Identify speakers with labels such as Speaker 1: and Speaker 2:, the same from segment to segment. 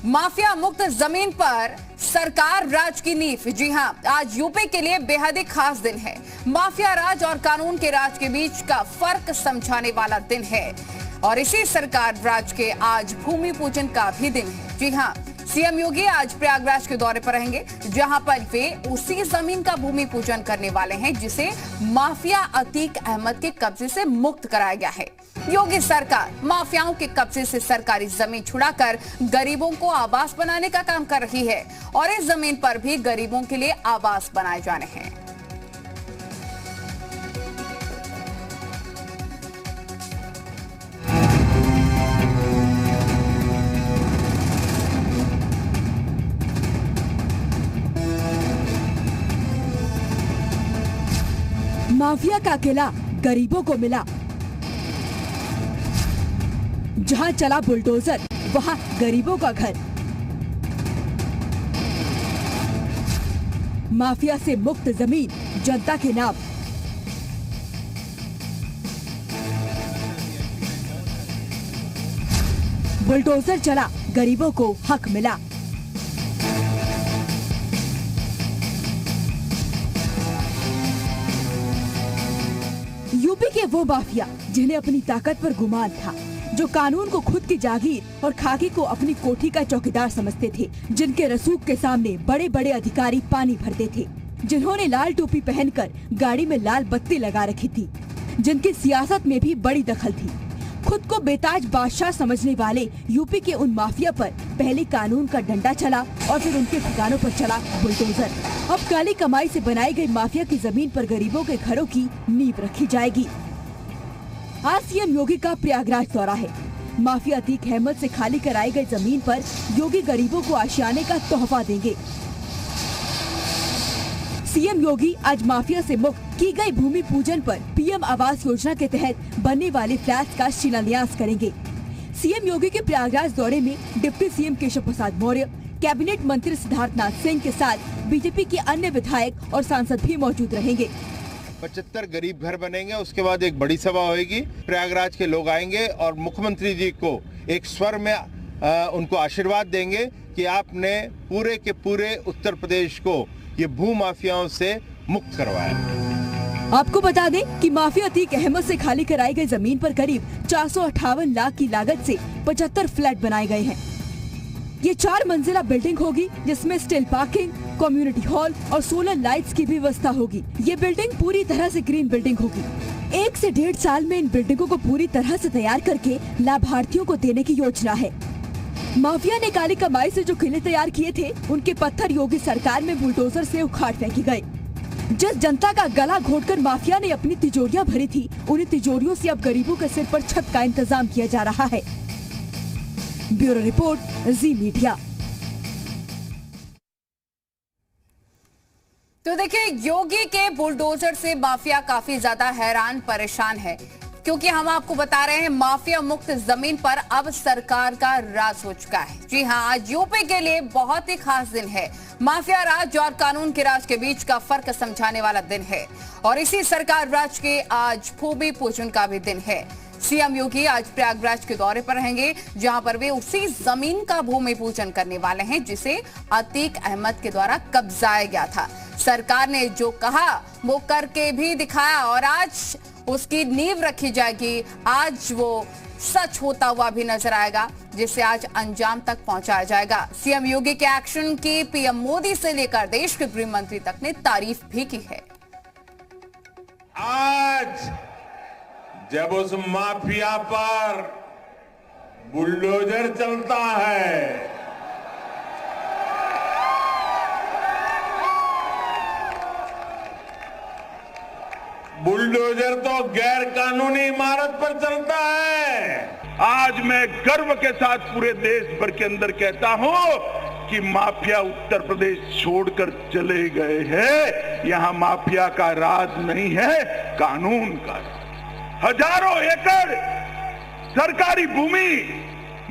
Speaker 1: Mafia मुक्त जमीन पर सरकार राज की नींव। जी हां, आज यूपी के लिए बेहद ही खास दिन है। माफिया राज और कानून के राज के बीच का फर्क समझाने वाला दिन है और इसी सरकार राज के आज भूमि पूजन का भी दिन है। जी हां, सीएम योगी आज प्रयागराज के दौरे पर रहेंगे, जहां पर वे उसी जमीन का भूमि पूजन करने वाले हैं जिसे माफिया अतीक अहमद के कब्जे से मुक्त कराया गया है। योगी सरकार माफियाओं के कब्जे से सरकारी जमीन छुड़ाकर गरीबों को आवास बनाने का काम कर रही है और इस जमीन पर भी गरीबों के लिए आवास बनाए जाने हैं।
Speaker 2: माफिया का किला गरीबों को मिला। जहां चला बुलडोजर वहां गरीबों का घर। माफिया से मुक्त जमीन जनता के नाम। बुलडोजर चला गरीबों को हक मिला। यूपी के वो माफिया जिन्हें अपनी ताकत पर गुमान था, जो कानून को खुद की जागीर और खाकी को अपनी कोठी का चौकीदार समझते थे, जिनके रसूख के सामने बड़े बड़े अधिकारी पानी भरते थे, जिन्होंने लाल टोपी पहनकर गाड़ी में लाल बत्ती लगा रखी थी, जिनकी सियासत में भी बड़ी दखल थी। खुद को बेताज बादशाह समझने वाले यूपी के उन माफिया पर पहले कानून का डंडा चला और फिर उनके ठिकानों पर चला बुलडोजर। अब काली कमाई से बनाई गई माफिया की जमीन पर गरीबों के घरों की नींव रखी जाएगी। आज सीएम योगी का प्रयागराज दौरा है। माफिया अतीक अहमद से खाली कराई गई जमीन पर योगी गरीबों को आशियाने का तोहफा देंगे। सीएम योगी आज माफिया से मुक्त की गई भूमि पूजन पर पीएम आवास योजना के तहत बनने वाले फ्लैट का शिलान्यास करेंगे। सीएम योगी के प्रयागराज दौरे में deputy CM Keshav Prasad Maurya, cabinet मंत्री सिद्धार्थनाथ सिंह के साथ बीजेपी के अन्य विधायक और सांसद भी मौजूद रहेंगे।
Speaker 3: 75 गरीब घर बनेंगे। उसके बाद एक बड़ी सभा होगी, प्रयागराज के लोग आएंगे और मुख्यमंत्री जी को एक स्वर में उनको आशीर्वाद देंगे कि आपने पूरे के पूरे उत्तर प्रदेश को ये भू माफियाओं से मुक्त करवाया।
Speaker 2: आपको बता दें कि माफिया अतीक अहमद से खाली कराई गई जमीन पर करीब 458 लाख की लागत से 75 फ्लैट बनाए गए हैं। ये 4 मंजिला बिल्डिंग होगी, जिसमें स्टील पार्किंग, कम्युनिटी हॉल और सोलर लाइट्स की भी व्यवस्था होगी। ये बिल्डिंग पूरी तरह से ग्रीन बिल्डिंग होगी। 1 से 1.5 साल में इन बिल्डिंगों को पूरी तरह से तैयार करके लाभार्थियों को देने की योजना है। माफिया ने काली कमाई से जो किले तैयार किए थे, उनके पत्थर योगी सरकार में बुलडोजर से उखाड़ फेंके गए। जिस जनता का गला घोटकर माफिया ने अपनी तिजोरियां भरी थी, उन्हीं तिजोरियों से अब गरीबों के सिर पर छत का इंतजाम किया जा रहा है। ब्यूरो रिपोर्ट, जी मीडिया।
Speaker 1: तो देखिए, योगी के बुलडोजर से माफिया काफी ज्यादा हैरान परेशान है, क्योंकि हम आपको बता रहे हैं माफिया मुक्त जमीन पर अब सरकार का राज हो चुका है। जी हां, आज यूपी के लिए बहुत ही खास दिन है। माफिया राज और कानून के राज के बीच का फर्क समझाने वाला दिन है और इसी सरकार राज के आज भूमि पूजन का भी दिन है। सीएम योगी आज प्रयागराज के दौरे पर रहेंगे, जहां पर वे उसी जमीन का भूमि पूजन करने वाले हैं जिसे अतीक अहमद के द्वारा कब्जाया गया था। सरकार ने जो कहा वो करके भी दिखाया और आज उसकी नींव रखी जाएगी। आज वो सच होता हुआ भी नजर आएगा, जिसे आज अंजाम तक पहुंचाया जाएगा। सीएम योगी के एक्शन की पीएम मोदी से लेकर देश के गृह मंत्री तक ने तारीफ भी की है।
Speaker 4: आज जब उस माफिया पर बुलडोजर चलता है, बुलडोजर तो गैर कानूनी इमारत पर चलता है।
Speaker 5: आज मैं गर्व के साथ पूरे देश भर के अंदर कहता हूं कि माफिया उत्तर प्रदेश छोड़कर चले गए हैं। यहां माफिया का राज नहीं है, कानून का। हजारों एकड़ सरकारी भूमि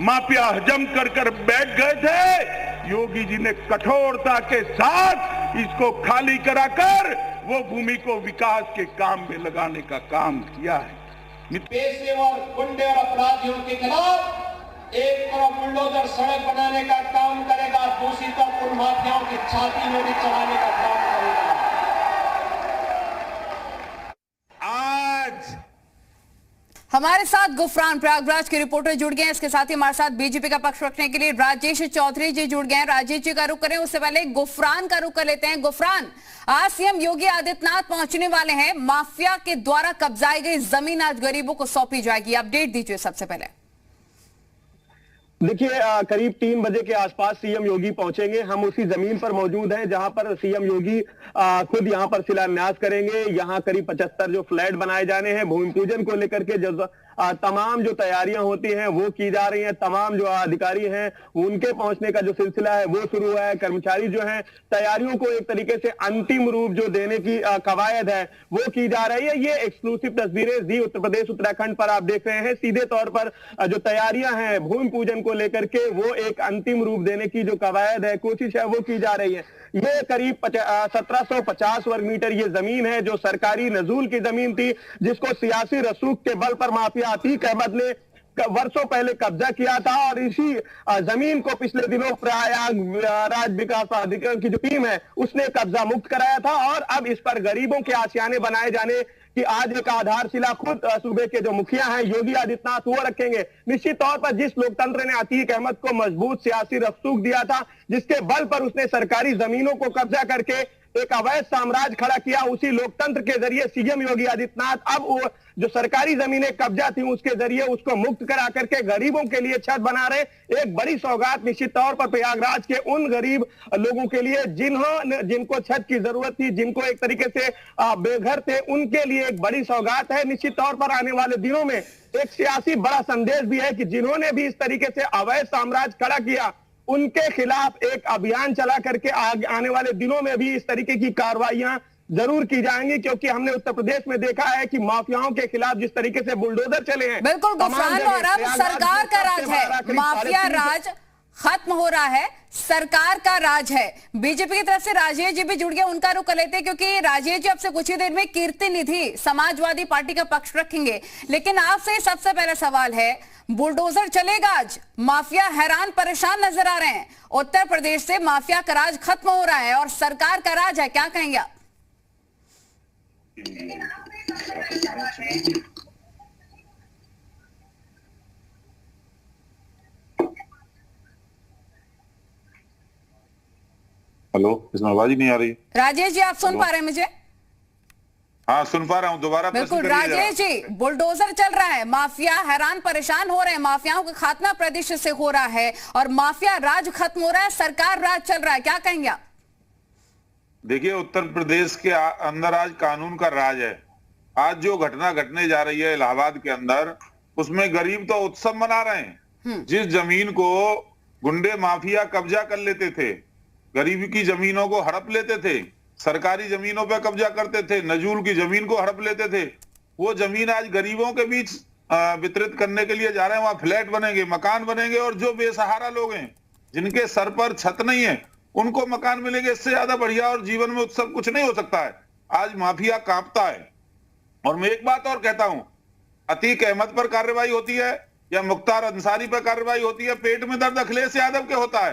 Speaker 5: माफिया हजम कर कर बैठ गए थे। योगी जी ने कठोरता के साथ इसको खाली कराकर वो भूमि को विकास के काम में लगाने का काम किया है।
Speaker 6: पेशे और गुंडे और अपराधियों के खिलाफ एक तरफ बुलडोजर सड़क बनाने का काम करेगा, दूसरी तरफ उन माफियाओं की छाती में भी चढ़ाने का काम करेगा।
Speaker 4: आज
Speaker 1: हमारे साथ गुफरान प्रयागराज के रिपोर्टर जुड़ गए हैं। इसके साथ ही हमारे साथ बीजेपी का पक्ष रखने के लिए राजेश चौधरी जी जुड़ गए हैं। राजेश जी का रुख करें उससे पहले गुफरान का रुख कर लेते हैं। गुफरान, आज सीएम योगी आदित्यनाथ पहुंचने वाले हैं। माफिया के द्वारा कब्जाई गई जमीन आज गरीबों को सौंपी जाएगी, अपडेट दीजिए सबसे पहले।
Speaker 7: देखिए, करीब 3 बजे के आसपास सीएम योगी पहुंचेंगे। हम उसी जमीन पर मौजूद हैं जहां पर सीएम योगी खुद यहां पर शिलान्यास करेंगे। यहां करीब 75 जो फ्लैट बनाए जाने हैं, भूमि पूजन को लेकर के जो तमाम जो तैयारियां होती हैं वो की जा रही हैं। तमाम जो अधिकारी हैं उनके पहुंचने का जो सिलसिला है वो शुरू हुआ है। कर्मचारी जो हैं तैयारियों को एक तरीके से अंतिम रूप जो देने की कवायद है वो की जा रही है। ये एक्सक्लूसिव तस्वीरें जी उत्तर प्रदेश उत्तराखंड पर आप देख रहे हैं। सीधे तौर पर जो तैयारियां हैं भूमि पूजन को लेकर के वो एक अंतिम रूप देने की जो कवायद है, कोशिश है वो की जा रही है। ये करीब 1750 वर्ग मीटर ये जमीन है जो सरकारी नजूल की जमीन थी, जिसको सियासी रसूख के बल पर माफिया अतीक अहमद ने वर्षों पहले कब्जा किया था। और इसी जमीन को पिछले दिनों प्रयागराज विकास प्राधिकरण की जो टीम है उसने कब्जा मुक्त कराया था। और अब इस पर गरीबों के आशियाने बनाए जाने कि आज एक आधारशिला खुद सूबे के जो मुखिया हैं योगी आदित्यनाथ वो रखेंगे। निश्चित तौर पर जिस लोकतंत्र ने अतीक अहमद को मजबूत सियासी रसूख दिया था, जिसके बल पर उसने सरकारी जमीनों को कब्जा करके एक अवैध साम्राज्य खड़ा किया, उसी लोकतंत्र के जरिए सीएम योगी आदित्यनाथ अब वो जो सरकारी जमीनें कब्जा थी उसके जरिए उसको मुक्त करा करके गरीबों के लिए छत बना रहे। एक बड़ी सौगात निश्चित तौर पर प्रयागराज के उन गरीब लोगों के लिए जिनको छत की जरूरत थी, जिनको एक तरीके से बेघर थे, उनके लिए एक बड़ी सौगात है। निश्चित तौर पर आने वाले दिनों में एक सियासी बड़ा संदेश भी है कि जिन्होंने भी इस तरीके से अवैध साम्राज्य खड़ा किया उनके खिलाफ एक अभियान चला करके आने वाले दिनों में भी इस तरीके की कार्रवाइयां जरूर की जाएंगी, क्योंकि हमने उत्तर प्रदेश में देखा है कि माफियाओं के खिलाफ जिस तरीके से बुलडोजर चले हैं।
Speaker 1: बिल्कुल गुफरान, और अब सरकार का राज है, माफिया राज खत्म हो रहा है, सरकार का राज है। बीजेपी की तरफ से राजेश जी भी जुड़ गए, उनका रुख कर लेते हैं क्योंकि राजेश जी अब से कुछ ही देर में कीर्ति निधि समाजवादी पार्टी का पक्ष रखेंगे। लेकिन आपसे सबसे पहला सवाल है, बुलडोजर चलेगा आज, माफिया हैरान परेशान नजर आ रहे हैं। उत्तर प्रदेश से माफिया का राज खत्म हो रहा है और सरकार का राज है, क्या कहेंगे आप?
Speaker 8: हेलो, इसमें आवाज ही नहीं आ रही।
Speaker 1: राजेश जी आप सुन पा रहे हैं मुझे?
Speaker 8: हाँ सुन पा रहा हूँ, दोबारा
Speaker 1: बिल्कुल राजेश जी, बुलडोजर चल रहा है, माफिया हैरान परेशान हो रहे हैं, माफियाओं का खात्मा प्रदेश से हो रहा है और माफिया राज खत्म हो रहा है, सरकार राज चल रहा है, क्या कहेंगे आप?
Speaker 8: देखिए, उत्तर प्रदेश के अंदर आज कानून का राज है। आज जो घटना घटने जा रही है इलाहाबाद के अंदर, उसमें गरीब तो उत्सव मना रहे हैं। जिस जमीन को गुंडे माफिया कब्जा कर लेते थे, गरीब की जमीनों को हड़प लेते थे, सरकारी जमीनों पर कब्जा करते थे, नजूल की जमीन को हड़प लेते थे, वो जमीन आज गरीबों के बीच वितरित करने के लिए जा रहे हैं। वहां फ्लैट बनेंगे, मकान बनेंगे और जो बेसहारा लोग हैं, जिनके सर पर छत नहीं है, उनको मकान मिलेंगे। इससे ज्यादा बढ़िया और जीवन में उत्सव कुछ नहीं हो सकता है। आज माफिया कांपता है। और मैं एक बात और कहता हूं, अतीक अहमद पर कार्रवाई होती है या मुख्तार अंसारी पर कार्रवाई होती है, पेट में दर्द अखिलेश यादव के होता है,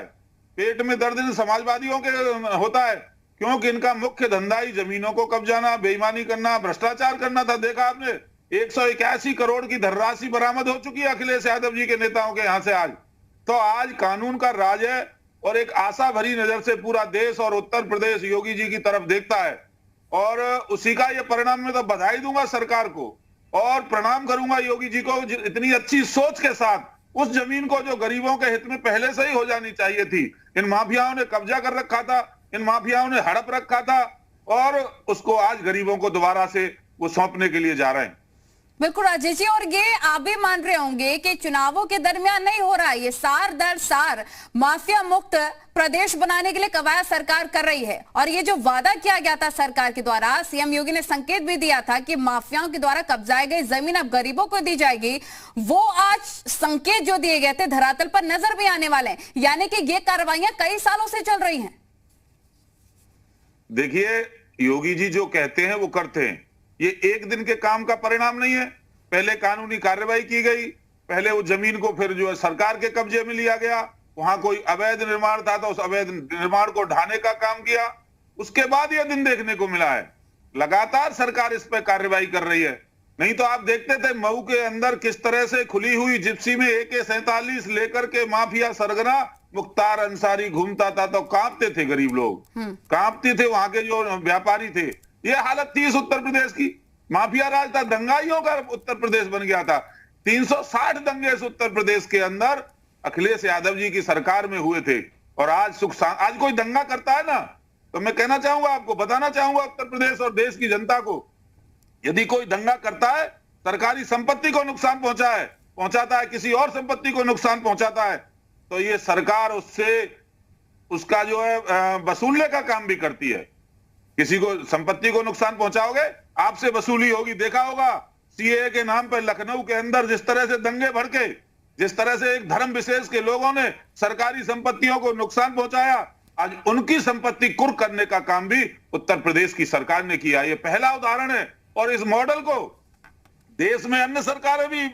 Speaker 8: पेट में दर्द इन समाजवादियों के होता है, क्योंकि इनका मुख्य धंधा ही जमीनों को कब्जाना, बेईमानी करना, भ्रष्टाचार करना था। देखा आपने, 181 करोड़ की धनराशि बरामद हो चुकी है अखिलेश यादव जी के नेताओं के यहां से आज। तो आज कानून का राज है और एक आशा भरी नजर से पूरा देश और उत्तर प्रदेश योगी जी की तरफ देखता है। और उसी का ये परिणाम, मैं तो बधाई दूंगा सरकार को और प्रणाम करूंगा योगी जी को, इतनी अच्छी सोच के साथ उस जमीन को जो गरीबों के हित में पहले से ही हो जानी चाहिए थी, इन माफियाओं ने कब्जा कर रखा था, इन माफियाओं ने हड़प रखा था और उसको आज गरीबों को दोबारा से वो सौंपने के लिए जा रहे हैं।
Speaker 1: बिल्कुल राजेश जी, और ये आप भी मान रहे होंगे कि चुनावों के दरमियान नहीं हो रहा है, ये सार दर सार माफिया मुक्त प्रदेश बनाने के लिए कवायद सरकार कर रही है। और ये जो वादा किया गया था सरकार के द्वारा, सीएम योगी ने संकेत भी दिया था कि माफियाओं के द्वारा कब्जाई गई जमीन अब गरीबों को दी जाएगी, वो आज संकेत जो दिए गए थे धरातल पर नजर भी आने वाले हैं, यानी कि ये कार्रवाइयां कई सालों से चल रही हैं।
Speaker 8: देखिए, योगी जी जो कहते हैं वो करते हैं, ये एक दिन के काम का परिणाम नहीं है। पहले कानूनी कार्रवाई की गई, पहले वो जमीन को फिर जो है सरकार के कब्जे में लिया गया, वहां कोई अवैध निर्माण था तो उस अवैध निर्माण को ढाने का काम किया, उसके बाद यह दिन देखने को मिला है। लगातार सरकार इस पर कार्रवाई कर रही है। नहीं तो आप देखते थे मऊ के अंदर किस तरह से खुली हुई जिप्सी में AK-47 लेकर के माफिया सरगना मुख्तार अंसारी घूमता था तो कांपते थे गरीब लोग, कांपते थे वहां के जो व्यापारी थे। ये हालत थी इस उत्तर प्रदेश की, माफिया राज था, दंगाइयों का उत्तर प्रदेश बन गया था। 360 दंगे इस उत्तर प्रदेश के अंदर अखिलेश यादव जी की सरकार में हुए थे। और आज आज कोई दंगा करता है ना, तो मैं कहना चाहूंगा, आपको बताना चाहूंगा उत्तर प्रदेश और देश की जनता को, यदि कोई दंगा करता है, सरकारी संपत्ति को नुकसान पहुंचाता है, किसी और संपत्ति को नुकसान पहुंचाता है, तो ये सरकार उससे उसका जो है वसूलने का काम भी करती है। किसी को संपत्ति को नुकसान पहुंचाओगे, आपसे वसूली होगी। देखा होगा CAA के नाम पर लखनऊ के अंदर जिस तरह से दंगे भड़के, जिस तरह से एक धर्म विशेष के लोगों ने सरकारी संपत्तियों को नुकसान पहुंचाया, आज उनकी संपत्ति कुर्क करने का काम भी उत्तर प्रदेश की सरकार ने किया। ये पहला उदाहरण है और इस मॉडल को देश में अन्य सरकारें भी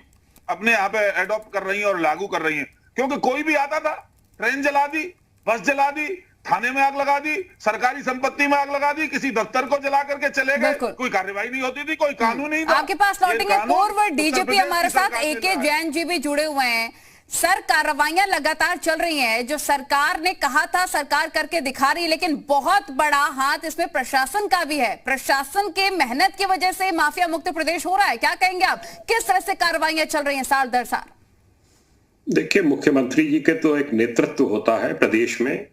Speaker 8: अपने यहाँ पे एडॉप्ट कर रही हैं और लागू कर रही हैं। क्योंकि कोई भी आता था, ट्रेन जला दी, बस जला दी, थाने में आग लगा दी, सरकारी संपत्ति में आग लगा दी, किसी दफ्तर को जला करके चले गए, कोई कार्रवाई नहीं होती थी, कोई कानून नहीं था।
Speaker 1: आपके पास लौटेंगे पूर्व DGP हमारे साथ AK जैन जी भी जुड़े हुए हैं। सर, कार्रवाइयां लगातार चल रही हैं, जो सरकार ने कहा था सरकार करके दिखा रही है, लेकिन बहुत बड़ा हाथ इसमें प्रशासन का भी है। प्रशासन के मेहनत की वजह से माफिया मुक्त प्रदेश हो रहा है, क्या कहेंगे आप? किस तरह से कार्रवाइयां चल रही हैं साल दर साल?
Speaker 9: देखिए, मुख्यमंत्री जी के तो एक नेतृत्व होता है प्रदेश में।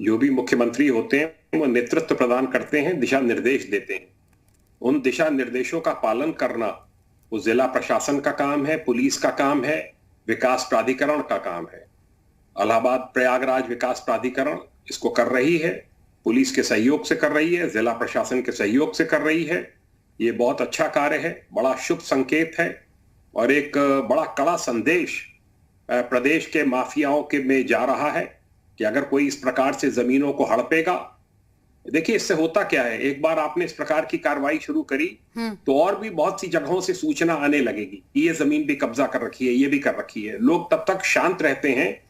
Speaker 9: जो भी मुख्यमंत्री होते हैं वो नेतृत्व प्रदान करते हैं, दिशा निर्देश देते हैं। उन दिशा निर्देशों का पालन करना वो जिला प्रशासन का काम है, पुलिस का काम है, विकास प्राधिकरण का काम है। इलाहाबाद प्रयागराज विकास प्राधिकरण इसको कर रही है, पुलिस के सहयोग से कर रही है, जिला प्रशासन के सहयोग से कर रही है। ये बहुत अच्छा कार्य है, बड़ा शुभ संकेत है और एक बड़ा कड़ा संदेश प्रदेश के माफियाओं के में जा रहा है कि अगर कोई इस प्रकार से जमीनों को हड़पेगा, देखिए इससे होता क्या है, एक बार आपने इस प्रकार की कार्रवाई शुरू करी तो और भी बहुत सी जगहों से सूचना आने लगेगी, ये जमीन भी कब्जा कर रखी है, ये भी कर रखी है। लोग तब तक शांत रहते हैं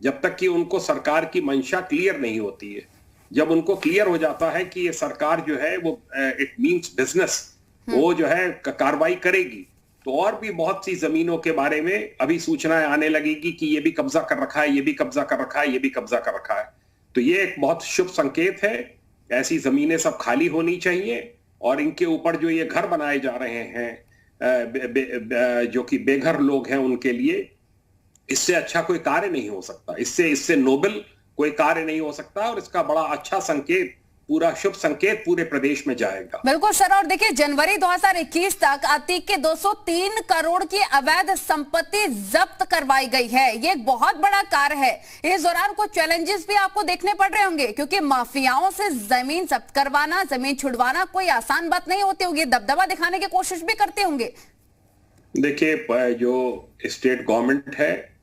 Speaker 9: जब तक कि उनको सरकार की मंशा क्लियर नहीं होती है। जब उनको क्लियर हो जाता है कि ये सरकार जो है वो इट मीन्स बिजनेस, वो जो है कार्रवाई करेगी, तो और भी बहुत सी जमीनों के बारे में अभी सूचनाएं आने लगेगी कि ये भी कब्जा कर रखा है, ये भी कब्जा कर रखा है, ये भी कब्जा कर रखा है। तो ये एक बहुत शुभ संकेत है। ऐसी जमीनें सब खाली होनी चाहिए और इनके ऊपर जो ये घर बनाए जा रहे हैं जो कि बेघर लोग हैं उनके लिए, इससे अच्छा कोई कार्य नहीं हो सकता, इससे नोबल कोई कार्य नहीं हो सकता और इसका बड़ा अच्छा संकेत, पूरा शुभ संकेत पूरे प्रदेश में जाएगा।
Speaker 1: बिल्कुल सर। और देखिए, जनवरी 2021 तक अतीक के 203 करोड़ की अवैध संपत्ति जब्त करवाई गई है। ये एक बहुत बड़ा कार्य है। इस दौरान कुछ चैलेंजेस भी आपको देखने पड़ रहे होंगे, क्योंकि माफियाओं से जमीन जब्त करवाना, जमीन छुड़वाना कोई आसान बात नहीं होती होगी, दबदबा दिखाने की कोशिश भी करते होंगे।
Speaker 9: देखिए, जो स्टेट गवर्नमेंट है,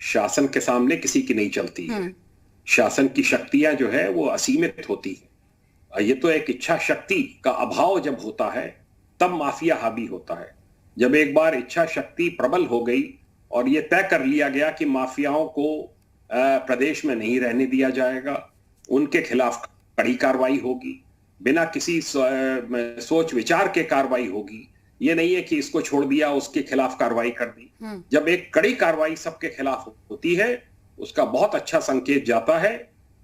Speaker 9: शासन के सामने किसी की नहीं चलती है। शासन की शक्तियां जो है वो असीमित होती है। ये तो एक इच्छा शक्ति का अभाव जब होता है तब माफिया हावी होता है। जब एक बार इच्छा शक्ति प्रबल हो गई और ये तय कर लिया गया कि माफियाओं को प्रदेश में नहीं रहने दिया जाएगा, उनके खिलाफ कड़ी कार्रवाई होगी, बिना किसी सोच विचार के कार्रवाई होगी। ये नहीं है कि इसको छोड़ दिया, उसके खिलाफ कार्रवाई कर दी। जब एक कड़ी कार्रवाई सबके खिलाफ होती है, उसका बहुत अच्छा संकेत जाता है।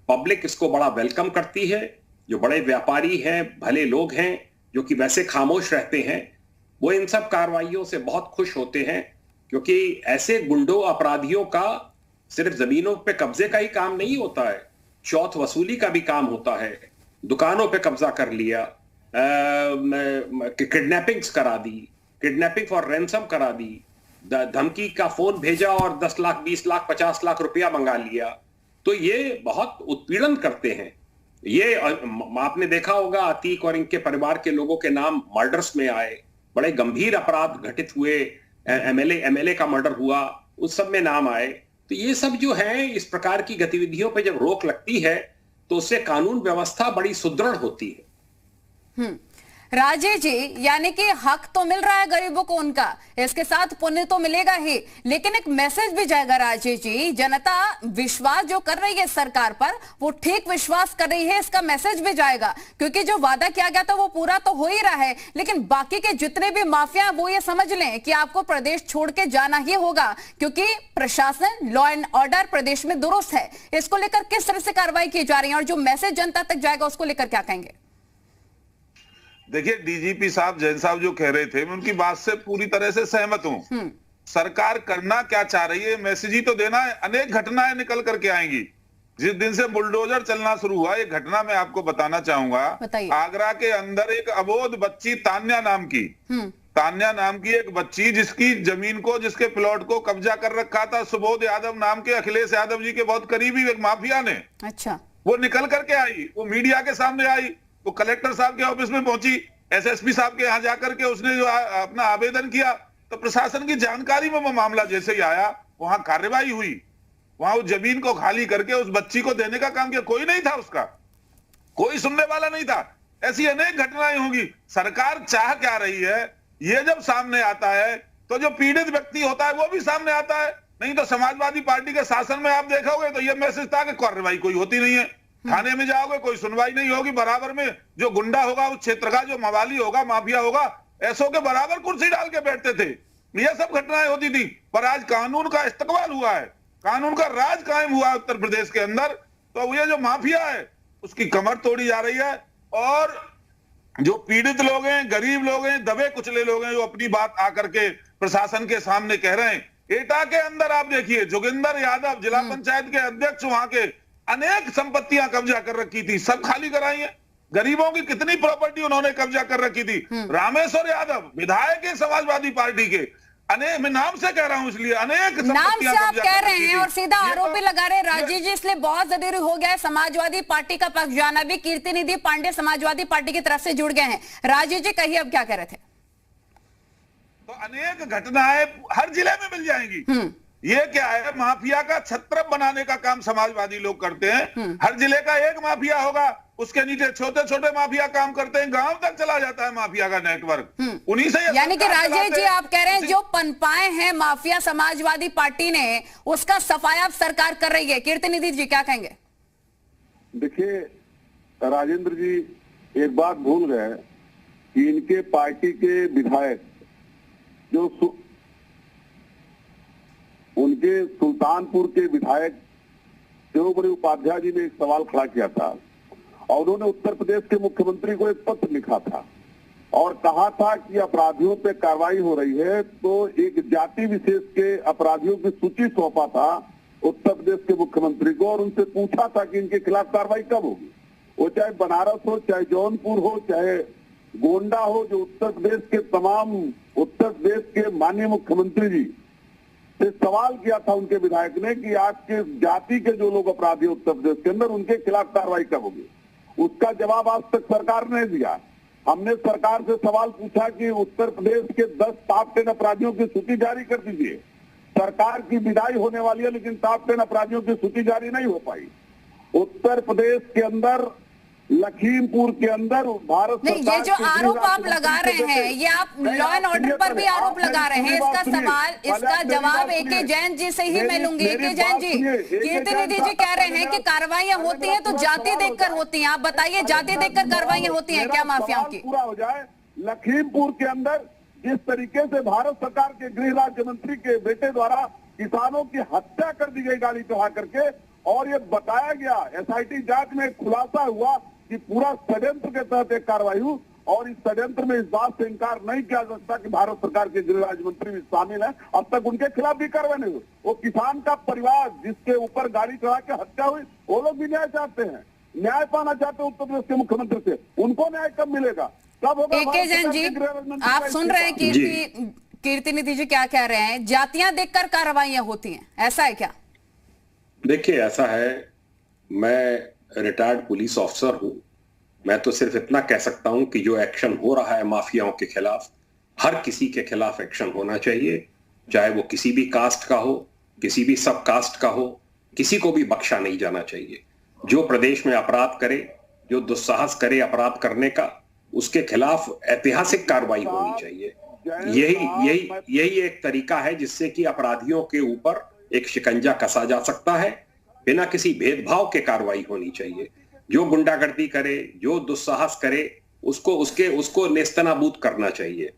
Speaker 9: पब्लिक इसको बड़ा वेलकम करती है। जो बड़े व्यापारी हैं, भले लोग हैं, जो कि वैसे खामोश रहते हैं, वो इन सब कार्रवाइयों से बहुत खुश होते हैं, क्योंकि ऐसे गुंडों अपराधियों का सिर्फ जमीनों पे कब्जे का ही काम नहीं होता है, चौथ वसूली का भी काम होता है। दुकानों पे कब्जा कर लिया, किडनैपिंग्स करा दी, किडनैपिंग फॉर रैंसम करा दी, धमकी का फोन भेजा और 10 लाख 20 लाख 50 लाख रुपया मंगा लिया। तो ये बहुत उत्पीड़न करते हैं। ये आपने देखा होगा, अतीक और इनके परिवार के लोगों के नाम मर्डर्स में आए, बड़े गंभीर अपराध घटित हुए, एमएलए का मर्डर हुआ, उस सब में नाम आए। तो ये सब जो है, इस प्रकार की गतिविधियों पे जब रोक लगती है तो उससे कानून व्यवस्था बड़ी सुदृढ़ होती है।
Speaker 1: राजेश जी, यानी कि हक तो मिल रहा है गरीबों को उनका, इसके साथ पुण्य तो मिलेगा ही, लेकिन एक मैसेज भी जाएगा राजेश जी। जनता विश्वास जो कर रही है सरकार पर, वो ठीक विश्वास कर रही है, इसका मैसेज भी जाएगा, क्योंकि जो वादा किया गया था वो पूरा तो हो ही रहा है। लेकिन बाकी के जितने भी माफिया, वो ये समझ लें कि आपको प्रदेश छोड़ के जाना ही होगा, क्योंकि प्रशासन, लॉ एंड ऑर्डर प्रदेश में दुरुस्त है। इसको लेकर किस तरह से कार्रवाई की जा रही है और जो मैसेज जनता तक जाएगा उसको लेकर क्या कहेंगे?
Speaker 8: देखिए, डीजीपी साहब, जैन साहब जो कह रहे थे, मैं उनकी बात से पूरी तरह से सहमत हूं। सरकार करना क्या चाह रही है, मैसेज ही तो देना है। अनेक घटनाएं निकल करके आएंगी। जिस दिन से बुलडोजर चलना शुरू हुआ, एक घटना मैं आपको बताना चाहूंगा। आगरा के अंदर एक अबोध बच्ची तान्या नाम की एक बच्ची, जिसकी जमीन को, जिसके प्लॉट को कब्जा कर रखा था सुबोध यादव नाम के अखिलेश यादव जी के बहुत करीबी एक माफिया ने।
Speaker 1: अच्छा।
Speaker 8: वो निकल करके आई, वो मीडिया के सामने आई, वो कलेक्टर साहब के ऑफिस में पहुंची, एसएसपी साहब के यहाँ जाकर के उसने जो अपना आवेदन किया, तो प्रशासन की जानकारी में वो मामला जैसे ही आया, वहां कार्रवाई हुई, वहां उस जमीन को खाली करके उस बच्ची को देने का काम किया। कोई नहीं था उसका, कोई सुनने वाला नहीं था। ऐसी अनेक घटनाएं होंगी। सरकार चाह क्या रही है, ये जब सामने आता है तो जो पीड़ित व्यक्ति होता है वो भी सामने आता है। नहीं तो समाजवादी पार्टी के शासन में आप देखोगे तो ये मैसेज था कि कार्रवाई कोई होती नहीं है, थाने में जाओगे कोई सुनवाई नहीं होगी, बराबर में जो गुंडा होगा उस क्षेत्र का, जो मवाली होगा, माफिया होगा, ऐसों के बराबर कुर्सी डाल के बैठते थे। ये सब घटनाएं होती थी। पर आज कानून का इस्तेमाल हुआ है, कानून का राज कायम हुआ है उत्तर प्रदेश के अंदर, तो ये जो माफिया है उसकी कमर तोड़ी जा रही है। और जो पीड़ित लोग हैं, गरीब लोग हैं, दबे कुचले लोग हैं, जो अपनी बात आकर के प्रशासन के सामने कह रहे हैं। एटा के अंदर आप देखिए, जोगिंदर यादव जिला पंचायत के अध्यक्ष, वहां के अनेक संपत्तियां कब्जा कर रखी थी, सब खाली कराई है। गरीबों की कितनी प्रॉपर्टी उन्होंने कब्जा कर रखी थी। रामेश्वर यादव विधायक है समाजवादी पार्टी के, अनेक, मैं नाम से कह रहा हूं इसलिए, अनेक
Speaker 1: नाम से आप कह रहे हैं और सीधा आरोप भी लगा रहे हैं राजीव जी, इसलिए बहुत जरूरी हो गया है समाजवादी पार्टी का पक्ष जाना भी। कीर्ति निधि पांडे समाजवादी पार्टी की तरफ से जुड़ गए हैं। राजीव जी कहिए, अब क्या कह रहे थे?
Speaker 8: तो अनेक घटनाएं हर जिले में मिल जाएंगी। ये क्या है, माफिया का छत्र बनाने का काम समाजवादी लोग करते हैं। हर जिले का एक माफिया होगा, उसके नीचे छोटे छोटे माफिया काम करते हैं, गांव तक चला जाता है माफिया का नेटवर्क, उन्हीं से।
Speaker 1: यानी कि राजेश जी आप कह रहे हैं जो पनपाए हैं माफिया समाजवादी पार्टी ने, उसका सफाया सरकार कर रही है। कीर्ति निधि जी क्या कहेंगे?
Speaker 10: देखिए राजेंद्र जी, एक बात भूल गए कि इनके पार्टी के विधायक जो उनके सुल्तानपुर के विधायक देवबड़ी उपाध्याय जी ने एक सवाल खड़ा किया था और उन्होंने उत्तर प्रदेश के मुख्यमंत्री को एक पत्र लिखा था और कहा था कि अपराधियों पे कार्रवाई हो रही है, तो एक जाति विशेष के अपराधियों की सूची सौंपा था उत्तर प्रदेश के मुख्यमंत्री को और उनसे पूछा था कि इनके खिलाफ कार्रवाई कब होगी। वो चाहे बनारस हो, चाहे जौनपुर हो, चाहे गोंडा हो, जो उत्तर प्रदेश के तमाम उत्तर प्रदेश के माननीय मुख्यमंत्री जी से सवाल किया था उनके विधायक ने कि आज के जाति के जो लोग अपराधी उत्तर प्रदेश के अंदर, उनके खिलाफ कार्रवाई कब होगी। उसका जवाब आज तक सरकार ने दिया। हमने सरकार से सवाल पूछा कि उत्तर प्रदेश के 10 टॉप 10 अपराधियों की सूची जारी कर दीजिए। सरकार की विदाई होने वाली है लेकिन टॉप 10 अपराधियों की सूची जारी नहीं हो पाई। उत्तर प्रदेश के अंदर, लखीमपुर के अंदर भारत
Speaker 1: नहीं, ये जो आरोप आप लगा रहे हैं, ये आप लॉ एंड ऑर्डर पर भी आरोप लगा रहे हैं। इसका सवाल, इसका जवाब ए.के. जैन जी से ही मैं लूंगी। ए.के. जैन जी, कीर्ति निधि जी कह रहे हैं कि कार्रवाइयां होती हैं तो जाति देखकर होती हैं। आप बताइए, जाति देखकर कार्रवाइयां होती हैं क्या माफियाओं की?
Speaker 10: पूरा हो जाए। लखीमपुर के अंदर जिस तरीके से भारत सरकार के गृह राज्य मंत्री के बेटे द्वारा किसानों की हत्या कर दी गई गाड़ी चढ़ा करके, और ये बताया गया, एसआईटी जांच में खुलासा हुआ कि पूरा षड्यंत्र के तहत एक कार्रवाई हुई और इस षड्यंत्र में इस बात से इनकार नहीं किया जा सकता कि भारत सरकार के गृह राज्य मंत्री भी शामिल है। अब तक उनके खिलाफ भी कार्रवाई नहीं हुई। वो किसान का परिवार जिसके ऊपर गाड़ी चढ़ा के हत्या हुई, वो लोग भी न्याय चाहते हैं, न्याय पाना चाहते हैं उत्तर प्रदेश के मुख्यमंत्री से। उनको न्याय कब मिलेगा, कब होगा?
Speaker 1: ए.के. जैन जी, आप सुन रहे हैं कीर्ति निधि जी क्या कह रहे हैं? जातियां देखकर कार्रवाइयां होती हैं, ऐसा है क्या?
Speaker 9: देखिए, ऐसा है, मैं रिटायर्ड पुलिस ऑफिसर हूं। मैं तो सिर्फ इतना कह सकता हूं कि जो एक्शन हो रहा है माफियाओं के खिलाफ, हर किसी के खिलाफ एक्शन होना चाहिए, चाहे वो किसी भी कास्ट का हो, किसी भी सब कास्ट का हो, किसी को भी बख्शा नहीं जाना चाहिए। जो प्रदेश में अपराध करे, जो दुस्साहस करे अपराध करने का, उसके खिलाफ ऐतिहासिक कार्रवाई होनी चाहिए। यही एक तरीका है जिससे कि अपराधियों के ऊपर एक शिकंजा कसा जा सकता है। बिना किसी भेदभाव के कार्रवाई होनी चाहिए। जो गुंडागर्दी करे, जो दुस्साहस करे, उसको नेस्तनाबूद करना चाहिए।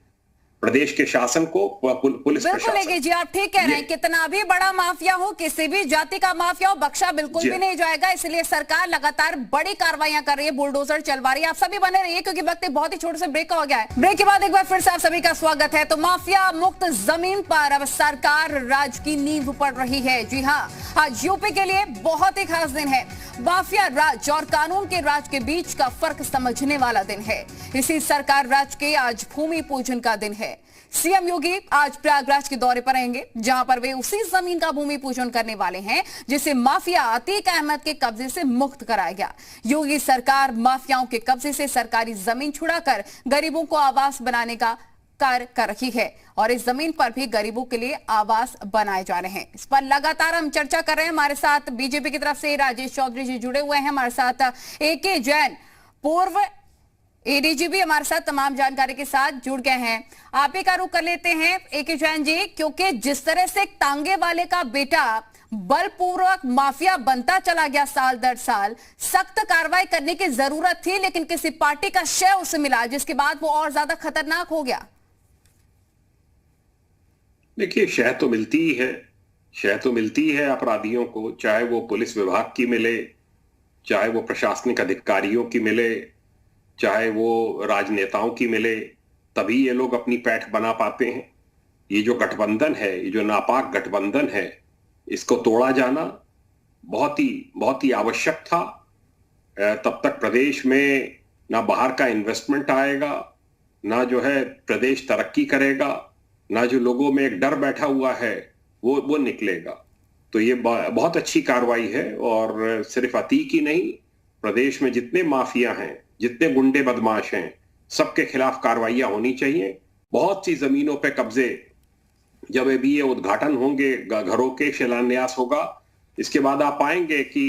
Speaker 9: प्रदेश के शासन को, पुलिस
Speaker 1: बिल्कुल जी, आप ठीक कह रहे हैं। कितना भी बड़ा माफिया हो, किसी भी जाति का माफिया हो, बख्शा बिल्कुल भी नहीं जाएगा। इसलिए सरकार लगातार बड़ी कार्रवाइयां कर रही है, बुलडोजर चलवा रही है। आप सभी बने रहिए क्योंकि वक्त बहुत ही छोटे से ब्रेक हो गया है। ब्रेक के बाद एक बार फिर से आप सभी का स्वागत है। तो माफिया मुक्त जमीन पर अब सरकार राज की नींव पड़ रही है। जी हाँ, आज यूपी के लिए बहुत ही खास दिन है। माफिया राज और कानून के राज के बीच का फर्क समझने वाला दिन है। इसी सरकार राज के आज भूमि पूजन का दिन है। सीएम योगी आज प्रयागराज के दौरे पर रहेंगे, जहां पर वे उसी जमीन का भूमि पूजन करने वाले हैं जिसे माफिया अतीक अहमद के कब्जे से मुक्त कराया गया। योगी सरकार माफियाओं के कब्जे से सरकारी जमीन छुड़ाकर गरीबों को आवास बनाने का कार्य कर रही है और इस जमीन पर भी गरीबों के लिए आवास बनाए जा रहे हैं। इस पर लगातार हम चर्चा कर रहे हैं। हमारे साथ बीजेपी की तरफ से राजेश चौधरी जी जुड़े हुए हैं, हमारे साथ एके जैन पूर्व एडीजी भी हमारे साथ तमाम जानकारी के साथ जुड़ गए हैं। आप ही का रुख कर लेते हैं एके जैन जी, क्योंकि जिस तरह से टांगे वाले का बेटा बलपूर्वक माफिया बनता चला गया साल दर साल, सख्त कार्रवाई करने की जरूरत थी, लेकिन किसी पार्टी का शय उसे मिला जिसके बाद वो और ज्यादा खतरनाक हो गया।
Speaker 9: देखिए, शय तो मिलती ही है अपराधियों को, चाहे वो पुलिस विभाग की मिले, चाहे वो प्रशासनिक अधिकारियों की मिले, चाहे वो राजनेताओं की मिले, तभी ये लोग अपनी पैठ बना पाते हैं। ये जो गठबंधन है, ये जो नापाक गठबंधन है, इसको तोड़ा जाना बहुत ही आवश्यक था। तब तक प्रदेश में ना बाहर का इन्वेस्टमेंट आएगा, ना जो है प्रदेश तरक्की करेगा, ना जो लोगों में एक डर बैठा हुआ है वो निकलेगा। तो ये बहुत अच्छी कार्रवाई है और सिर्फ अतीक ही नहीं, प्रदेश में जितने माफिया हैं, जितने गुंडे बदमाश हैं, सबके खिलाफ कार्रवाइयां होनी चाहिए। बहुत सी जमीनों पे कब्जे, जब अभी ये उद्घाटन होंगे, घरों के शिलान्यास होगा, इसके बाद आप पाएंगे कि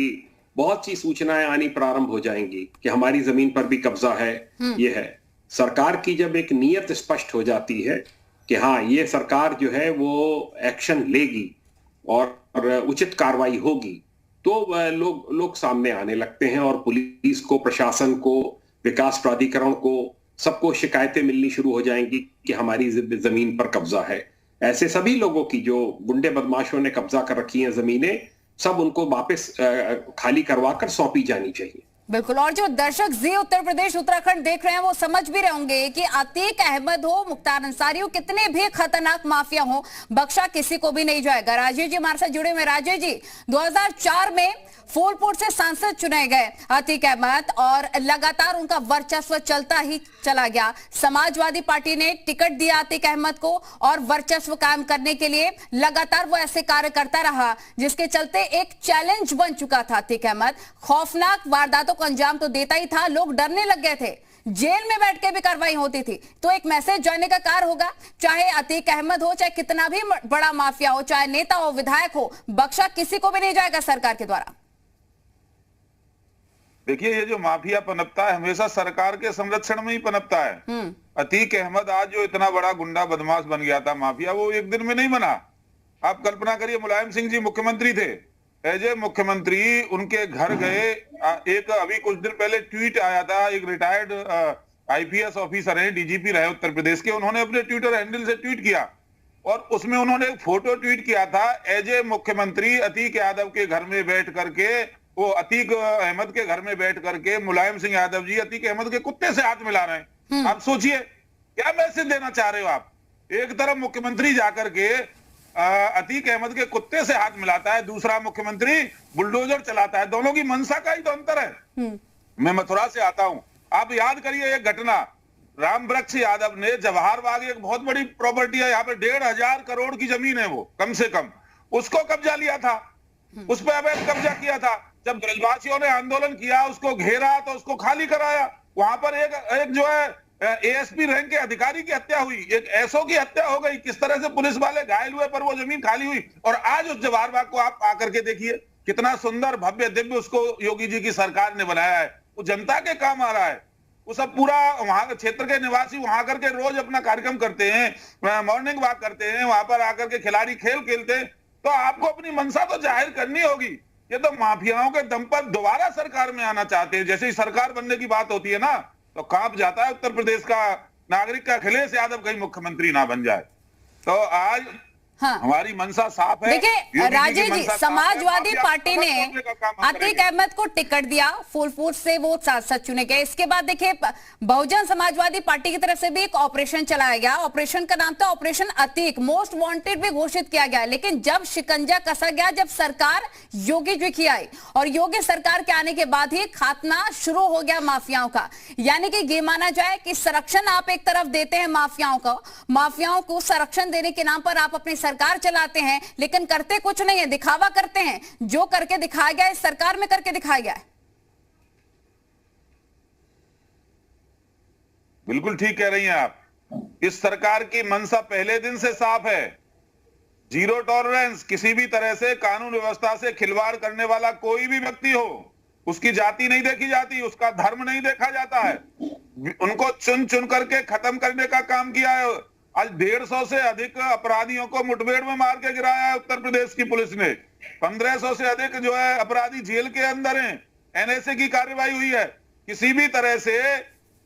Speaker 9: बहुत सी सूचनाएं आनी प्रारंभ हो जाएंगी कि हमारी जमीन पर भी कब्जा है। ये है सरकार की जब एक नीयत स्पष्ट हो जाती है कि हाँ, ये सरकार जो है वो एक्शन लेगी और उचित कार्रवाई होगी, तो लोग सामने आने लगते हैं और पुलिस को, प्रशासन को, विकास प्राधिकरण को, सबको शिकायतें मिलनी शुरू हो जाएंगी कि हमारी जमीन पर कब्जा है। ऐसे सभी लोगों की, जो गुंडे बदमाशों ने कब्जा कर रखी हैं जमीनें, सब उनको वापस खाली करवाकर सौंपी जानी चाहिए।
Speaker 1: बिल्कुल, और जो दर्शक जी उत्तर प्रदेश उत्तराखंड देख रहे हैं वो समझ भी रहे होंगे कि अतीक अहमद हो, मुख्तार अंसारी हो, कितने भी खतरनाक माफिया हो, बख्शा किसी को भी नहीं जाएगा। राजेश जी हमारे साथ जुड़े हुए। राजेश जी, 2004 में फूलपुर से सांसद चुने गए अतीक अहमद और लगातार उनका वर्चस्व चलता ही चला गया। समाजवादी पार्टी ने टिकट दिया अतीक अहमद को और वर्चस्व कायम करने के लिए लगातार वो ऐसे कार्य करता रहा, जिसके चलते एक चैलेंज बन चुका था अतीक अहमद। खौफनाक वारदातों को अंजाम तो देता ही था, लोग डरने लग गए थे, जेल में बैठ के भी कार्रवाई होती थी। तो एक मैसेज जाने का कार्य होगा, चाहे अतीक अहमद हो, चाहे कितना भी बड़ा माफिया हो, चाहे नेता हो, विधायक हो, बख्शा किसी को भी नहीं जाएगा सरकार के द्वारा।
Speaker 8: देखिए, ये जो माफिया पनपता है हमेशा सरकार के संरक्षण में ही पनपता है। अतीक अहमद आज जो इतना बड़ा गुंडा बदमाश बन गया था, माफिया, वो एक दिन में नहीं बना। आप कल्पना करिए, मुलायम सिंह जी मुख्यमंत्री थे, एज ए मुख्यमंत्री उनके घर गए। एक अभी कुछ दिन पहले ट्वीट आया था, एक रिटायर्ड आईपीएस ऑफिसर है, डीजीपी रहे उत्तर प्रदेश के, उन्होंने अपने ट्विटर हैंडल से ट्वीट किया और उसमें उन्होंने एक फोटो ट्वीट किया था, एज ए मुख्यमंत्री अतीक यादव के घर में बैठ करके, वो अतीक अहमद के घर में बैठ करके मुलायम सिंह यादव जी अतीक अहमद के कुत्ते से हाथ मिला रहे हैं। आप सोचिए क्या मैसेज देना चाह रहे हो आप। एक तरफ मुख्यमंत्री जाकर के अतीक अहमद के कुत्ते से हाथ मिलाता है, दूसरा मुख्यमंत्री बुलडोजर चलाता है। दोनों की मंशा का ही तो अंतर है। मैं मथुरा से आता हूं, आप याद करिए एक घटना, राम वृक्ष यादव ने जवाहर बाग, एक बहुत बड़ी प्रॉपर्टी है यहाँ पे, 1,500 करोड़ की जमीन है वो कम से कम, उसको कब्जा लिया था, उस पर अवैध कब्जा किया था। जब ब्रजवासियों ने आंदोलन किया, उसको घेरा तो उसको खाली कराया। वहां पर एक जो है एएसपी रैंक के अधिकारी की हत्या हुई, एक एसओ की हत्या हो गई, किस तरह से पुलिस वाले घायल हुए, पर वो जमीन खाली हुई। और आज उस जवाहर बाग को आप आकर के देखिए, कितना सुंदर भव्य दिव्य उसको योगी जी की सरकार ने बनाया है। वो जनता के काम आ रहा है, वो सब पूरा वहां क्षेत्र के निवासी वहां करके रोज अपना कार्यक्रम करते हैं, मॉर्निंग वॉक करते हैं, वहां पर आकर के खिलाड़ी खेल खेलते हैं। तो आपको अपनी मंशा तो जाहिर करनी होगी। ये तो माफियाओं के दम पर दोबारा सरकार में आना चाहते हैं। जैसे ही सरकार बनने की बात होती है ना, तो कांप जाता है उत्तर प्रदेश का नागरिक का अखिलेश यादव कहीं मुख्यमंत्री ना बन जाए। तो आज हमारी मंशा साफ है।
Speaker 1: देखिए राजेश जी, समाजवादी पार्टी ने अतीक अहमद को टिकट दिया, फूलपुर से वो सांसद चुने गए। इसके बाद देखिए बहुजन समाजवादी पार्टी की तरफ से भी एक ऑपरेशन चलाया गया। ऑपरेशन का नाम था ऑपरेशन अतीक, मोस्ट वांटेड भी घोषित किया गया। लेकिन जब शिकंजा कसा गया, जब सरकार योगी जी की आई और योगी सरकार के आने के बाद ही खात्मा शुरू हो गया माफियाओं का। यानी कि ये माना जाए कि संरक्षण आप एक तरफ देते हैं माफियाओं को संरक्षण देने के नाम पर आप अपनी सरकार चलाते हैं, लेकिन करते कुछ नहीं है, दिखावा करते हैं। जो करके दिखाया गया इस सरकार में करके दिखाया गया है।
Speaker 8: बिल्कुल ठीक कह रही हैं आप। इस सरकार की मंशा पहले दिन से साफ है। जीरो टॉलरेंस, किसी भी तरह से कानून व्यवस्था से खिलवाड़ करने वाला कोई भी व्यक्ति हो, उसकी जाति नहीं देखी जाती, उसका धर्म नहीं देखा जाता है। उनको चुन चुन करके खत्म करने का काम किया है। आज 150 से अधिक अपराधियों को मुठभेड़ में मार के गिराया है उत्तर प्रदेश की पुलिस ने। 1500 से अधिक जो है अपराधी जेल के अंदर हैं। एनएसए की कार्रवाई हुई है। किसी भी तरह से,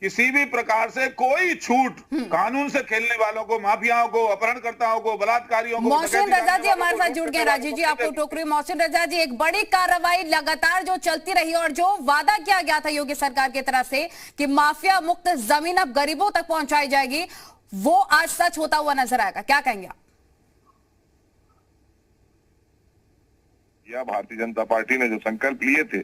Speaker 8: किसी भी प्रकार से कोई छूट कानून से खेलने वालों को, माफियाओं को, अपहरणकर्ताओं को, बलात्कारियों को।
Speaker 1: मोहसिन रजा जी हमारे साथ जुड़ गए। राजीव जी आपको टोक रही। मोहसिन रजा जी, एक बड़ी कार्रवाई लगातार जो चलती रही और जो वादा किया गया था योगी सरकार की तरफ से कि माफिया मुक्त जमीन अब गरीबों तक पहुंचाई जाएगी, वो आज सच होता हुआ नजर आएगा, क्या कहेंगे आप?
Speaker 10: या भारतीय जनता पार्टी ने जो संकल्प लिए थे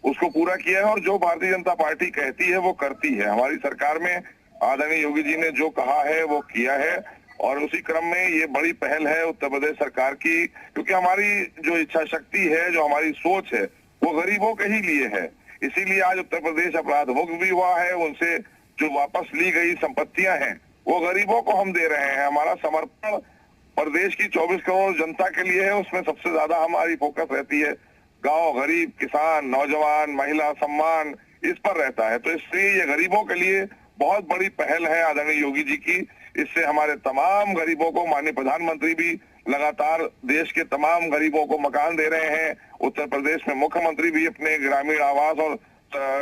Speaker 10: उसको पूरा किया है, और जो भारतीय जनता पार्टी कहती है वो करती है। हमारी सरकार में आदरणीय योगी जी ने जो कहा है वो किया है, और उसी क्रम में ये बड़ी पहल है उत्तर प्रदेश सरकार की, क्योंकि हमारी जो इच्छा शक्ति है, जो हमारी सोच है, वो गरीबों के ही लिए है। इसीलिए आज उत्तर प्रदेश अपराध मुक्त भी हुआ है। उनसे जो वापस ली गई संपत्तियां हैं वो गरीबों को हम दे रहे हैं। हमारा समर्पण प्रदेश की 24 करोड़ जनता के लिए है। उसमें सबसे ज्यादा हमारी फोकस रहती है गांव, गरीब, किसान, नौजवान, महिला सम्मान, इस पर रहता है। तो इसलिए ये गरीबों के लिए बहुत बड़ी पहल है आदरणीय योगी जी की। इससे हमारे तमाम गरीबों को, माननीय प्रधानमंत्री भी लगातार देश के तमाम गरीबों को मकान दे रहे हैं। उत्तर प्रदेश में मुख्यमंत्री भी अपने ग्रामीण आवास और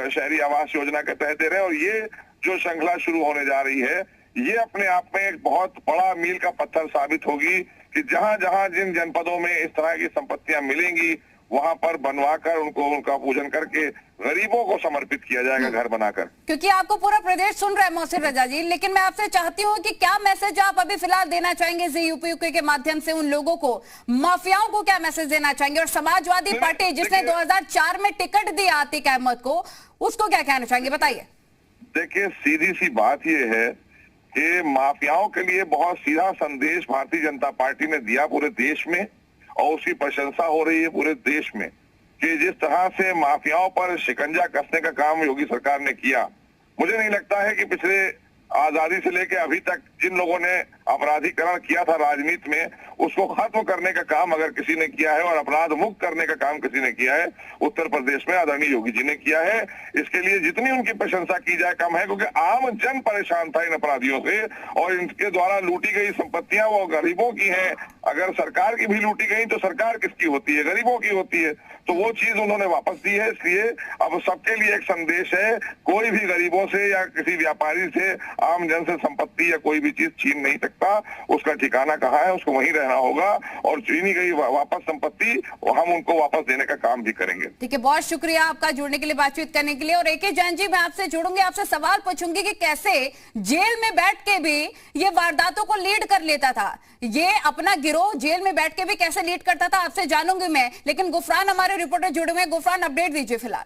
Speaker 10: शहरी आवास योजना के तहत दे रहे हैं। और ये जो श्रृंखला शुरू होने जा रही है, ये अपने आप में एक बहुत बड़ा मील का पत्थर साबित होगी कि जहां जहां जिन जनपदों में इस तरह की संपत्तियां मिलेंगी, वहां पर बनवाकर उनका पूजन करके गरीबों को समर्पित किया जाएगा, घर बनाकर।
Speaker 1: क्योंकि आपको पूरा प्रदेश सुन रहा है मोहसिन रजा जी, लेकिन मैं आपसे चाहती हूँ कि क्या मैसेज आप अभी फिलहाल देना चाहेंगे जी यूपी के माध्यम से उन लोगों को, माफियाओं को क्या मैसेज देना चाहेंगे? और समाजवादी पार्टी जिसने 2004 में टिकट दिया अतीक अहमद को, उसको क्या कहना चाहेंगे, बताइए।
Speaker 10: देखिए, सीधी सी बात ये है कि माफियाओं के लिए बहुत सीधा संदेश भारतीय जनता पार्टी ने दिया पूरे देश में, और उसकी प्रशंसा हो रही है पूरे देश में कि जिस तरह से माफियाओं पर शिकंजा कसने का काम योगी सरकार ने किया। मुझे नहीं लगता है कि पिछले आजादी से लेकर अभी तक जिन लोगों ने अपराधीकरण किया था राजनीति में, उसको खत्म करने का काम अगर किसी ने किया है और अपराध मुक्त करने का काम किसी ने किया है, उत्तर प्रदेश में आदरणीय योगी जी ने किया है। इसके लिए जितनी उनकी प्रशंसा की जाए कम है, क्योंकि आम जन परेशान था इन अपराधियों से, और इनके द्वारा लूटी गई संपत्तियां वो गरीबों की हैं। अगर सरकार की भी लूटी गई तो सरकार किसकी होती है? गरीबों की होती है। तो वो चीज उन्होंने वापस दी है। इसलिए अब सबके लिए एक संदेश है, कोई भी गरीबों से या किसी व्यापारी से, आम जन से संपत्ति या कोई भी चीज छीन नहीं सकता। उसका ठिकाना कहाँ है, उसको वहीं रहना होगा, और छीनी गई वापस संपत्ति हम उनको वापस देने का काम भी करेंगे।
Speaker 1: ठीक है, बहुत शुक्रिया आपका जुड़ने के लिए, बातचीत करने के लिए। और AK जैन जी, मैं आपसे जुड़ूंगी, आपसे सवाल पूछूंगी कि कैसे जेल में बैठ के भी ये वारदातों को लीड कर लेता था, ये अपना गिरोह जेल में बैठ के भी कैसे लीड करता था, आपसे जानूंगी मैं। लेकिन गुफरान हमारे रिपोर्टर जुड़े हुए, गुफरान अपडेट दीजिए फिलहाल।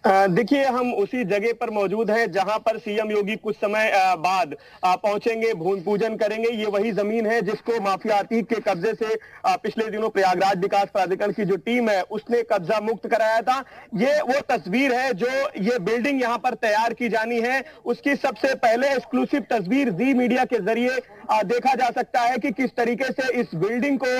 Speaker 7: देखिए, हम उसी जगह पर मौजूद हैं जहां पर सीएम योगी कुछ समय बाद पहुंचेंगे, भूमि पूजन करेंगे। ये वही जमीन है जिसको माफिया अतीक के कब्जे से पिछले दिनों प्रयागराज विकास प्राधिकरण की जो टीम है उसने कब्जा मुक्त कराया था। ये वो तस्वीर है जो ये बिल्डिंग यहां पर तैयार की जानी है, उसकी सबसे पहले एक्सक्लूसिव तस्वीर जी मीडिया के जरिए देखा जा सकता है कि किस तरीके से इस बिल्डिंग को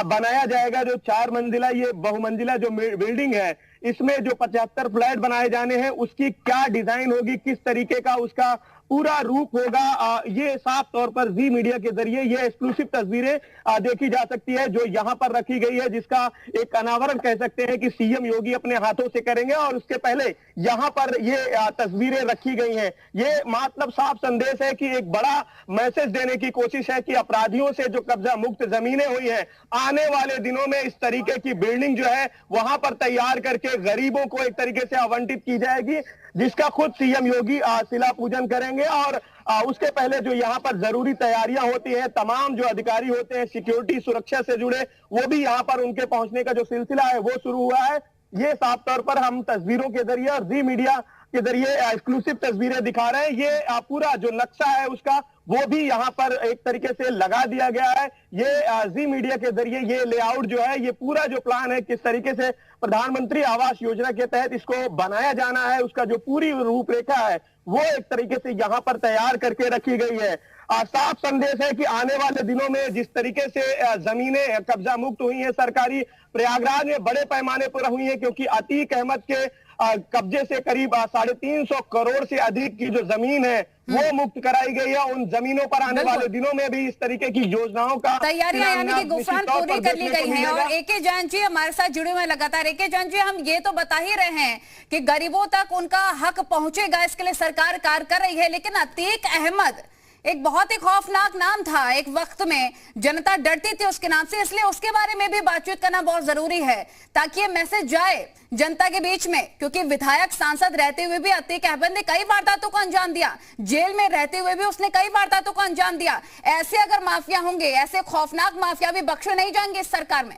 Speaker 7: बनाया जाएगा जो 4 मंजिला ये बहुमंजिला जो बिल्डिंग है, इसमें जो 75 फ्लैट बनाए जाने हैं उसकी क्या डिजाइन होगी, किस तरीके का उसका पूरा रूप होगा, ये साफ तौर पर जी मीडिया के जरिए ये एक्सक्लूसिव तस्वीरें देखी जा सकती है जो यहाँ पर रखी गई है, जिसका एक अनावरण कह सकते हैं कि सीएम योगी अपने हाथों से करेंगे। और उसके पहले यहाँ पर ये तस्वीरें रखी गई हैं। ये मतलब साफ संदेश है कि एक बड़ा मैसेज देने की कोशिश है कि अपराधियों से जो कब्जा मुक्त जमीनें हुई हैं, आने वाले दिनों में इस तरीके की बिल्डिंग जो है वहां पर तैयार करके गरीबों को एक तरीके से आवंटित की जाएगी, जिसका खुद सीएम योगी शिला पूजन करेंगे। और उसके पहले जो यहाँ पर जरूरी तैयारियां होती हैं, तमाम जो अधिकारी होते हैं सिक्योरिटी सुरक्षा से जुड़े, वो भी यहाँ पर उनके पहुंचने का जो सिलसिला है वो शुरू हुआ है। ये साफ तौर पर हम तस्वीरों के जरिए और जी मीडिया के जरिए एक्सक्लूसिव तस्वीरें दिखा रहे हैं। ये पूरा जो नक्शा है उसका वो भी यहाँ पर एक तरीके से लगा दिया गया है। ये जी मीडिया के जरिए ये लेआउट जो है, ये पूरा जो प्लान है किस तरीके से प्रधानमंत्री आवास योजना के तहत इसको बनाया जाना है, उसका जो पूरी रूपरेखा है वो एक तरीके से यहाँ पर तैयार करके रखी गई है। साफ संदेश है कि आने वाले दिनों में जिस तरीके से जमीनें कब्जा मुक्त हुई हैं सरकारी, प्रयागराज में बड़े पैमाने पर हुई है, क्योंकि अतीक अहमद के कब्जे से करीब 350 करोड़ से अधिक की जो जमीन है वो मुक्त कराई गई है। उन जमीनों पर आने वाले दिनों में भी इस तरीके की योजनाओं का
Speaker 1: तैयारियां यानी कि गुफरान पूरी कर ली गई है। और एके जैन जी हमारे साथ जुड़े हुए लगातार। एके जैन जी, हम ये तो बता ही रहे हैं कि गरीबों तक उनका हक पहुंचेगा, इसके लिए सरकार कार्य कर रही है, लेकिन अतीक अहमद एक बहुत ही खौफनाक नाम था, एक वक्त में जनता डरती थी उसके नाम से, इसलिए उसके बारे में भी बातचीत करना बहुत जरूरी है ताकि ये मैसेज जाए जनता के बीच में। क्योंकि विधायक सांसद रहते हुए भी अतीक अहमद ने कई वारदातों को अंजाम दिया, जेल में रहते हुए भी उसने कई वारदातों को अंजाम दिया। ऐसे अगर माफिया होंगे, ऐसे खौफनाक माफिया भी बख्शे नहीं जाएंगे इस सरकार में।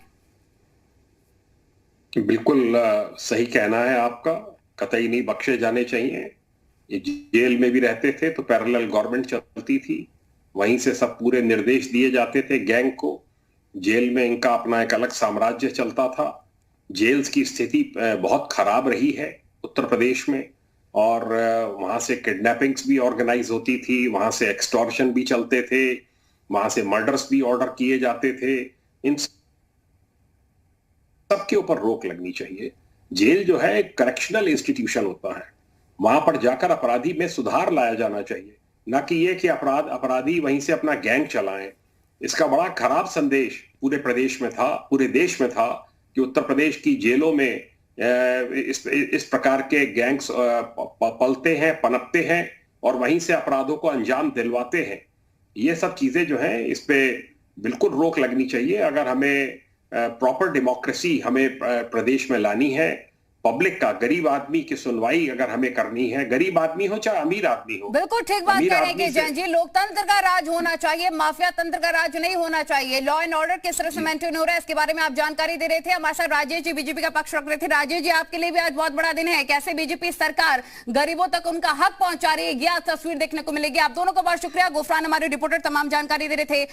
Speaker 9: बिल्कुल सही कहना है आपका, कतई नहीं बख्शे जाने चाहिए। ये जेल में भी रहते थे तो पैरेलल गवर्नमेंट चलती थी, वहीं से सब पूरे निर्देश दिए जाते थे गैंग को। जेल में इनका अपना एक अलग साम्राज्य चलता था। जेल्स की स्थिति बहुत खराब रही है उत्तर प्रदेश में, और वहां से किडनैपिंग्स भी ऑर्गेनाइज होती थी, वहां से एक्सटॉर्शन भी चलते थे, वहां से मर्डर्स भी ऑर्डर किए जाते थे। इन सबके ऊपर रोक लगनी चाहिए। जेल जो है एक करेक्शनल इंस्टीट्यूशन होता है, वहां पर जाकर अपराधी में सुधार लाया जाना चाहिए, ना कि ये कि अपराधी वहीं से अपना गैंग चलाएं। इसका बड़ा खराब संदेश पूरे प्रदेश में था, पूरे देश में था कि उत्तर प्रदेश की जेलों में इस प्रकार के गैंग्स पलते हैं, पनपते हैं और वहीं से अपराधों को अंजाम दिलवाते हैं। ये सब चीजें जो हैं इस पे बिल्कुल रोक लगनी चाहिए। अगर हमें प्रॉपर डेमोक्रेसी हमें प्रदेश में लानी है, पब्लिक का, गरीब आदमी की सुनवाई अगर हमें करनी है, गरीब आदमी हो चाहे अमीर आदमी हो।
Speaker 1: बिल्कुल ठीक बात कह रहे हैं जैन जी, लोकतंत्र का राज होना चाहिए, माफिया तंत्र का राज नहीं होना चाहिए। लॉ एंड ऑर्डर किस तरह से मेंटेन हो रहा है इसके बारे में आप जानकारी दे रहे थे। हमारे साथ राजेश जी बीजेपी का पक्ष रख रहे थे। राजेश जी, आपके लिए भी आज बहुत बड़ा दिन है, कैसे बीजेपी सरकार गरीबों तक उनका हक पहुंचा रही है, यह तस्वीर देखने को मिलेगी। आप दोनों का बहुत शुक्रिया। गुफरान हमारे रिपोर्टर तमाम जानकारी दे रहे थे।